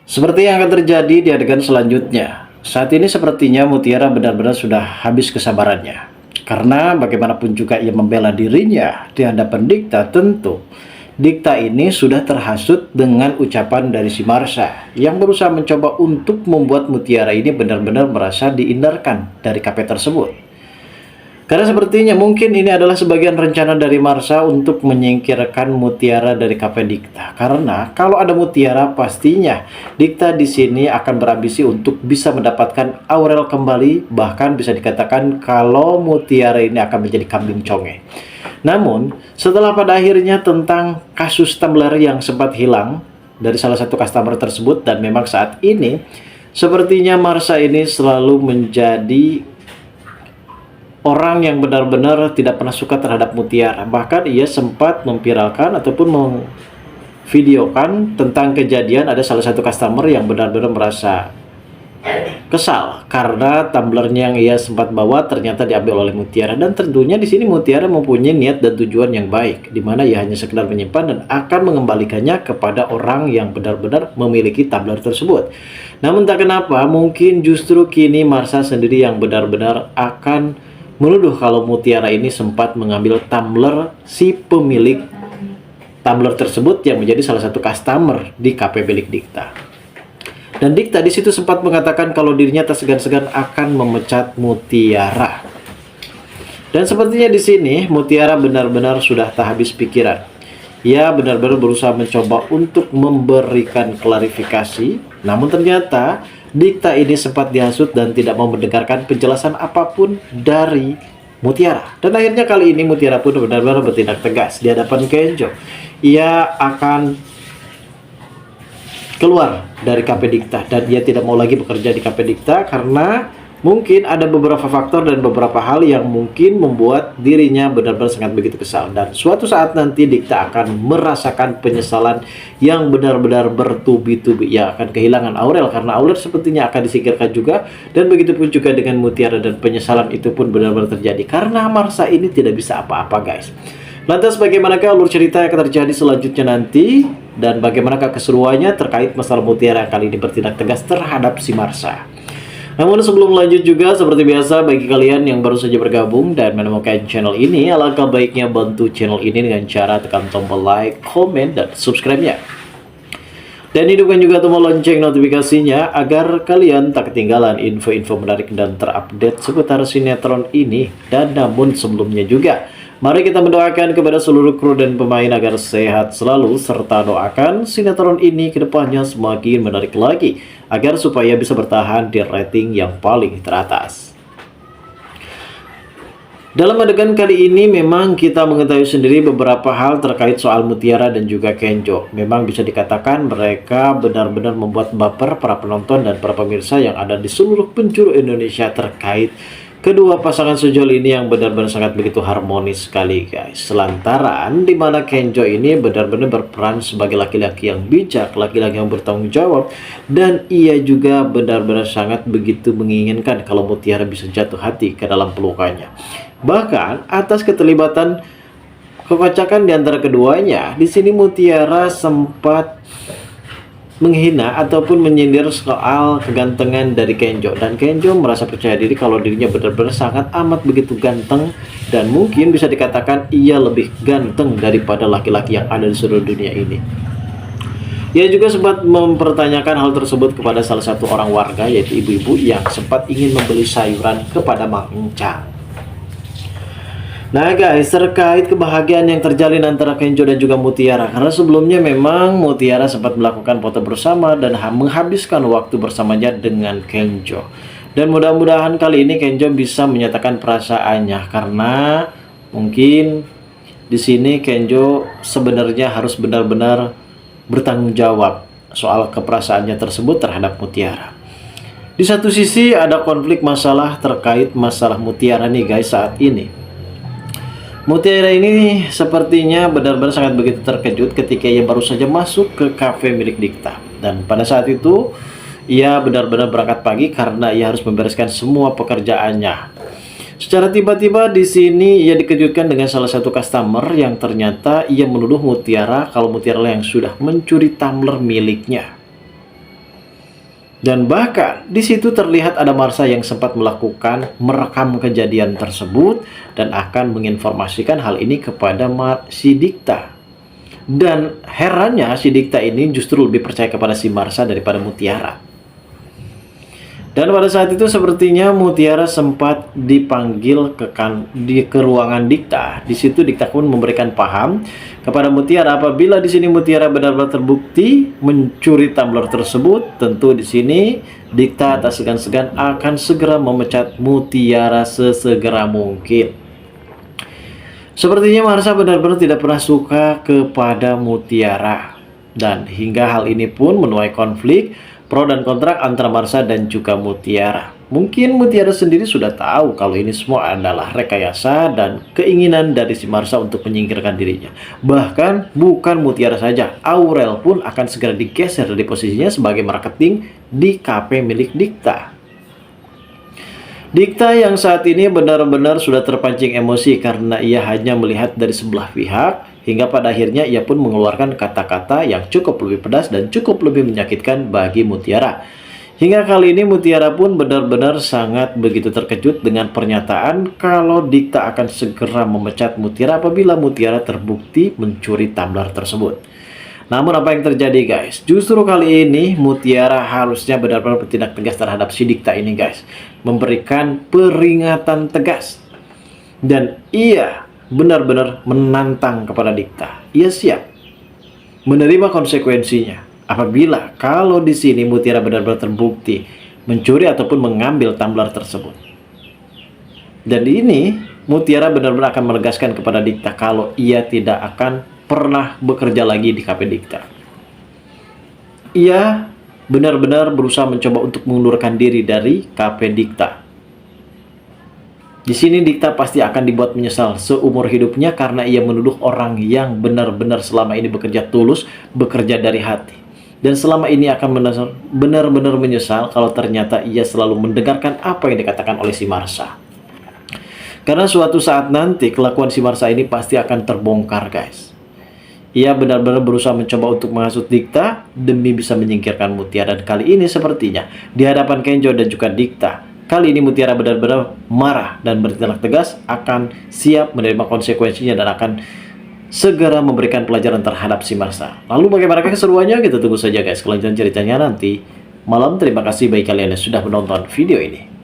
Seperti yang akan terjadi di adegan selanjutnya. Saat ini sepertinya Mutiara benar-benar sudah habis kesabarannya. Karena bagaimanapun juga ia membela dirinya di hadapan Dikta, tentu Dikta ini sudah terhasut dengan ucapan dari si Marsha yang berusaha mencoba untuk membuat Mutiara ini benar-benar merasa dihindarkan dari kafe tersebut. Karena sepertinya mungkin ini adalah sebagian rencana dari Marsha untuk menyingkirkan Mutiara dari kafe Dikta. Karena kalau ada Mutiara, pastinya Dikta di sini akan berambisi untuk bisa mendapatkan Aurel kembali. Bahkan bisa dikatakan kalau Mutiara ini akan menjadi kambing conge. Namun, setelah pada akhirnya tentang kasus tumbler yang sempat hilang dari salah satu customer tersebut, dan memang saat ini sepertinya Marsha ini selalu menjadi orang yang benar-benar tidak pernah suka terhadap Mutiara. Bahkan ia sempat memviralkan ataupun memvideokan tentang kejadian ada salah satu customer yang benar-benar merasa kesal karena tumblernya yang ia sempat bawa ternyata diambil oleh Mutiara. Dan tentunya di sini Mutiara mempunyai niat dan tujuan yang baik, di mana ia hanya sekedar menyimpan dan akan mengembalikannya kepada orang yang benar-benar memiliki tumbler tersebut. Namun tak kenapa, mungkin justru kini Marsha sendiri yang benar-benar akan menuduh kalau Mutiara ini sempat mengambil tumbler si pemilik tumbler tersebut yang menjadi salah satu customer di kafe milik Dikta. Dan Dikta di situ sempat mengatakan kalau dirinya tak segan-segan akan memecat Mutiara. Dan sepertinya di sini Mutiara benar-benar sudah tak habis pikiran. Ia benar-benar berusaha mencoba untuk memberikan klarifikasi, namun ternyata Dikta ini sempat dihasut dan tidak mau mendengarkan penjelasan apapun dari Mutiara. Dan akhirnya kali ini Mutiara pun benar-benar bertindak tegas di hadapan Kenjo. Ia akan keluar dari kafe Dikta dan ia tidak mau lagi bekerja di kafe Dikta karena mungkin ada beberapa faktor dan beberapa hal yang mungkin membuat dirinya benar-benar sangat begitu kesal. Dan suatu saat nanti Dikta akan merasakan penyesalan yang benar-benar bertubi-tubi. Ia akan kehilangan Aurel karena Aurel sepertinya akan disingkirkan juga. Dan begitu pun juga dengan Mutiara, dan penyesalan itu pun benar-benar terjadi karena Marsha ini tidak bisa apa-apa, guys. Lantas bagaimanakah alur cerita yang akan terjadi selanjutnya nanti, dan bagaimanakah keseruannya terkait masalah Mutiara yang kali ini bertindak tegas terhadap si Marsha. Namun sebelum lanjut juga, seperti biasa bagi kalian yang baru saja bergabung dan menemukan channel ini, alangkah baiknya bantu channel ini dengan cara tekan tombol like, komen, dan subscribe-nya. Dan hidupkan juga tombol lonceng notifikasinya agar kalian tak ketinggalan info-info menarik dan terupdate seputar sinetron ini. Dan namun sebelumnya juga, mari kita mendoakan kepada seluruh kru dan pemain agar sehat selalu, serta doakan sinetron ini ke depannya semakin menarik lagi, agar supaya bisa bertahan di rating yang paling teratas. Dalam adegan kali ini memang kita mengetahui sendiri beberapa hal terkait soal Mutiara dan juga Kenjo. Memang bisa dikatakan mereka benar-benar membuat baper para penonton dan para pemirsa yang ada di seluruh penjuru Indonesia terkait kedua pasangan sejoli ini yang benar-benar sangat begitu harmonis sekali, guys. Selantaran dimana Kenjo ini benar-benar berperan sebagai laki-laki yang bijak, laki-laki yang bertanggung jawab, dan ia juga benar-benar sangat begitu menginginkan kalau Mutiara bisa jatuh hati ke dalam pelukannya. Bahkan atas keterlibatan kekocakan di antara keduanya, di sini Mutiara sempat menghina ataupun menyindir soal kegantengan dari Kenjo, dan Kenjo merasa percaya diri kalau dirinya benar-benar sangat amat begitu ganteng, dan mungkin bisa dikatakan ia lebih ganteng daripada laki-laki yang ada di seluruh dunia ini. Ia juga sempat mempertanyakan hal tersebut kepada salah satu orang warga, yaitu ibu-ibu yang sempat ingin membeli sayuran kepada Mang Encang. Nah guys, terkait kebahagiaan yang terjalin antara Kenjo dan juga Mutiara, karena sebelumnya memang Mutiara sempat melakukan foto bersama dan menghabiskan waktu bersamanya dengan Kenjo. Dan mudah-mudahan kali ini Kenjo bisa menyatakan perasaannya, karena mungkin di sini Kenjo sebenarnya harus benar-benar bertanggung jawab soal keperasaannya tersebut terhadap Mutiara. Di satu sisi ada konflik masalah terkait masalah Mutiara nih guys saat ini. Mutiara ini sepertinya benar-benar sangat begitu terkejut ketika ia baru saja masuk ke kafe milik Dikta. Dan pada saat itu, ia benar-benar berangkat pagi karena ia harus membereskan semua pekerjaannya. Secara tiba-tiba di sini ia dikejutkan dengan salah satu customer yang ternyata ia menuduh Mutiara kalau Mutiara yang sudah mencuri tumbler miliknya. Dan bahkan di situ terlihat ada Marsha yang sempat merekam kejadian tersebut dan akan menginformasikan hal ini kepada si Dikta. Dan herannya si Dikta ini justru lebih percaya kepada si Marsha daripada Mutiara. Dan pada saat itu sepertinya Mutiara sempat dipanggil ke ruangan Dikta. Di situ Dikta pun memberikan paham kepada Mutiara apabila di sini Mutiara benar-benar terbukti mencuri tumbler tersebut, tentu di sini Dikta tak segan-segan akan segera memecat Mutiara sesegera mungkin. Sepertinya Marsha benar-benar tidak pernah suka kepada Mutiara. Dan hingga hal ini pun menuai konflik pro dan kontra antara Marsha dan juga Mutiara. Mungkin Mutiara sendiri sudah tahu kalau ini semua adalah rekayasa dan keinginan dari si Marsha untuk menyingkirkan dirinya. Bahkan bukan Mutiara saja, Aurel pun akan segera digeser dari posisinya sebagai marketing di KP milik Dikta. Dikta yang saat ini benar-benar sudah terpancing emosi karena ia hanya melihat dari sebelah pihak, hingga pada akhirnya ia pun mengeluarkan kata-kata yang cukup lebih pedas dan cukup lebih menyakitkan bagi Mutiara. Hingga kali ini Mutiara pun benar-benar sangat begitu terkejut dengan pernyataan kalau Dikta akan segera memecat Mutiara apabila Mutiara terbukti mencuri tumbler tersebut. Namun apa yang terjadi guys? Justru kali ini Mutiara harusnya benar-benar bertindak tegas terhadap si Dikta ini guys. Memberikan peringatan tegas. Dan ia benar-benar menantang kepada Dikta. Ia siap menerima konsekuensinya apabila kalau di sini Mutiara benar-benar terbukti mencuri ataupun mengambil tumbler tersebut. Dan ini Mutiara benar-benar akan menegaskan kepada Dikta kalau ia tidak akan pernah bekerja lagi di KP Dikta. Ia benar-benar berusaha mencoba untuk mengundurkan diri dari KP Dikta. Di sini Dikta pasti akan dibuat menyesal seumur hidupnya karena ia menuduh orang yang benar-benar selama ini bekerja tulus, bekerja dari hati. Dan selama ini akan benar-benar menyesal kalau ternyata ia selalu mendengarkan apa yang dikatakan oleh si Marsha. Karena suatu saat nanti kelakuan si Marsha ini pasti akan terbongkar guys. Ia benar-benar berusaha mencoba untuk menghasut Dikta demi bisa menyingkirkan Mutiara. Dan kali ini sepertinya di hadapan Kenjo dan juga Dikta, kali ini Mutiara benar-benar marah dan bertindak tegas, akan siap menerima konsekuensinya dan akan segera memberikan pelajaran terhadap si Marsha. Lalu bagaimana keseruannya? Kita tunggu saja guys kelanjutan ceritanya nanti malam. Terima kasih bagi kalian yang sudah menonton video ini.